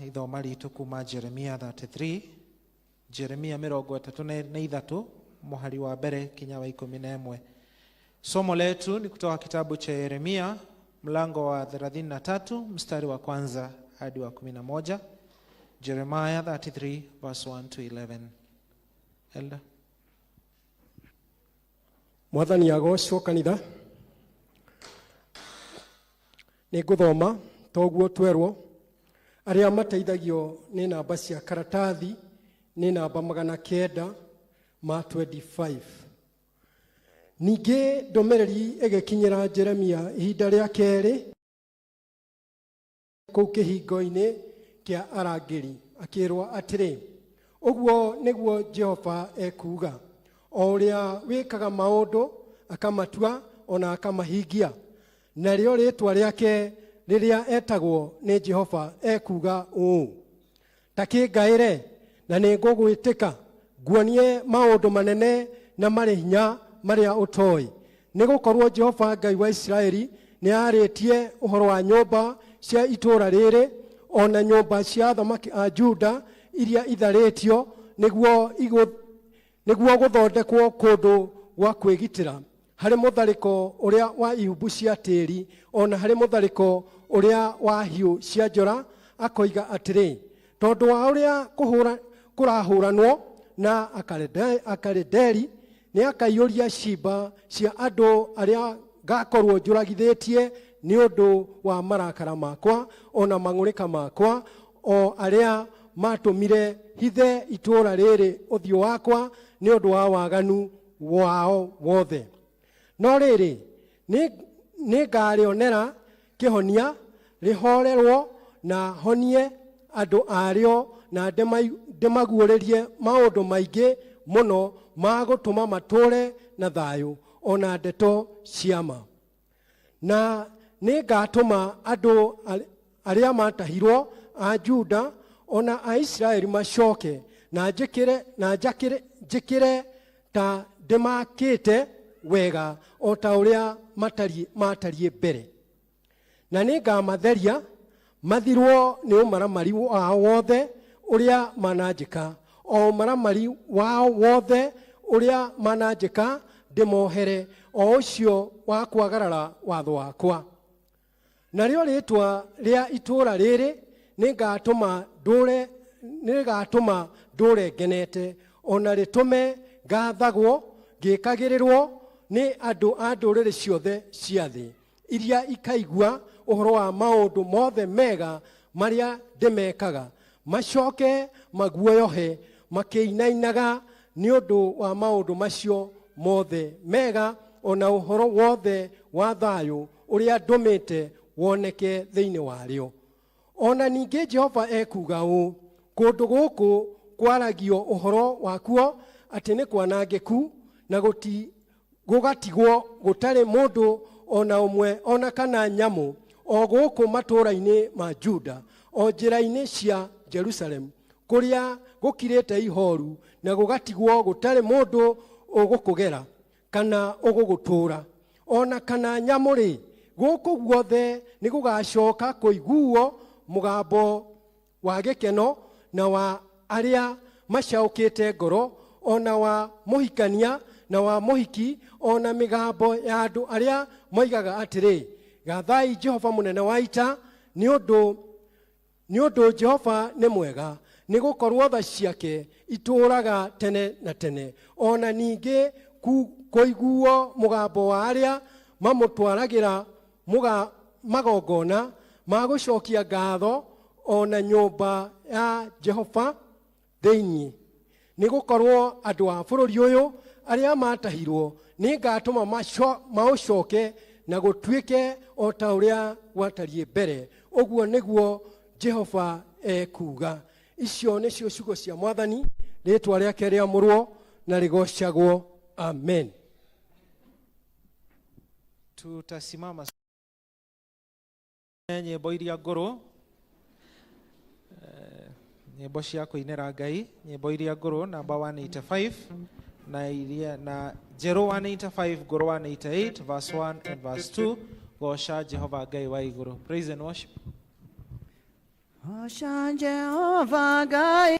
ithoma ritu kuma Jeremia 33 Jeremia 33 muhari wa mbere kinya wa 11. Somo letu ni kutoka kitabu cha Yeremia mlango wa 33 mstari wa kwanza hadi wa 11. Jeremiah 33 verse 1 to 11. Elder. Mwathani agocwo kanitha ni guthoma toguo twerwo aria mateithagio ni namba cia karatathi ni namba 925. Ningi ndomereri egekinyira Jeremia ihinda ria keri kuu kihingo-ini kia arangiri akirwa atiri uguo niguo Jehova ekuga o uria wikaga maundu akamatua ona akamahingia narĩo rĩtwa rĩake rĩrĩa etagwo nĩ Jehova ekuga ũũ ta kĩngaĩre na nĩ ngũgwĩtĩka nguonie maũndũ manene na marĩ hinya marĩa ũtoĩ nĩ gũkorwo Jehova Ngai wa Isiraeli nĩ arĩtie ũhoro wa nyũmba cia itũũra rĩrĩ ona nyũmba cia athamaki a Juda iria itharĩtio nĩguo gũthondekwo kũndũ gwa kwĩgitĩra harĩ mũtharĩko ũrĩa wa ihumbu cia tĩri ona harĩ mũtharĩko ũrĩa wa hiũ cia njora akoiga atĩrĩ tondũ wa ũrĩa kũrahũranwo na Akalideri nĩ akaiyũria ciimba cia andũ arĩa ngakorwo njũragithĩtie nĩ ũndũ wa marakara makwa ona mang'ũrĩka makwa o arĩa matũmire hithe itũũra rĩrĩ ũthiũ wakwa nĩ ũndũ wa waganu wao wothe. No rĩrĩ nĩ ngarĩonera kĩhonia rĩhorerwo na honie andũ arĩo na ndĩmaguũrĩrie maũndũ maingĩ mũno ma gũtũma matũũre na thayũ ona ndeto ciama. Na nĩ ngatũma andũ arĩa matahirwo a Juda ona a Isiraeli macoke na njĩkĩre ta ndĩmakĩte wega o ta ũrĩa matariĩ mbere. Na nĩ ngamatheria mathirwo nĩ ũmaramari wao wothe ũrĩa mananjĩka o ũmaramari wao wothe ũrĩa mananjĩka ndĩmohere o ũcio wa kwagarara watho wakwa. Narĩo rĩtwa rĩa itũũra rĩrĩ nĩ ngatũma ndũre ngenete ona rĩtũme ngathagwo ngĩkagĩrĩrwo nĩ andũ a ndũrĩrĩ ciothe cia thĩ iria ikaigua ũhoro wa maũndũ mothe mega marĩa ndĩmekaga macoke maguoyohe makĩinainaga nĩ ũndũ wa maũndũ macio mothe mega ona ũhoro wothe wa thayũ ũrĩa ndũmĩte woneke thĩinĩ warĩo. Ona ningĩ Jehova ekuga ũũ kũndũ gũkũ kwaragio ũhoro wakuo atĩ nĩ kwanangĩku na gũgatigwo gũtarĩ mũndũ ona ũmwe ona kana nyamũ o gũkũ matũũra-inĩ ma Juda o njĩra-inĩ cia Jerusalem kũrĩa gũkirĩte ihooru na gũgatigwo gũtarĩ mũndũ ũgũkũgera kana ũgũgũtũũra ona kana nyamũ-rĩ gũkũ guothe nĩ gũgacoka kũiguo mũgambo wa gĩkeno na wa arĩa macaũkĩte ngoro ona wa mũhikania na wa mũhiki ona mĩgambo ya andũ arĩa moigaga atĩrĩ gathai Jehova mũnene wa ita nĩ ũndũ Jehova nĩ mwega nĩ gũkorwo tha ciake itũũraga tene na tene. Ona ningĩ kũiguo mũgambo wa arĩa mamũtwaragĩra magongona ma gũcokia ngatho ona nyũmba ya Jehova thĩinĩ. Nĩ gũkorwo andũ a bũrũri ũyũ arĩa matahirwo nĩ ngatũma maũcoke na gũtuĩke o ta ũrĩa gwatariĩ mbere. Ũguo nĩguo Jehova ekuga. Icio nĩcio ciugo cia Mwathani, rĩĩtwa rĩake rĩamũrwo na rĩgocagwo. Amen. Tutasimama nyĩmbo iria ngũrũ, nyĩmbo cia kũinĩra Ngai, nyĩmbo iria ngũrũ namba 185 na njerũ 185 ngũrũ 188 verse 1 and verse 2 goca Jehova Ngai wa igũrũ. Praise and worship. Gosha Jehovah Gai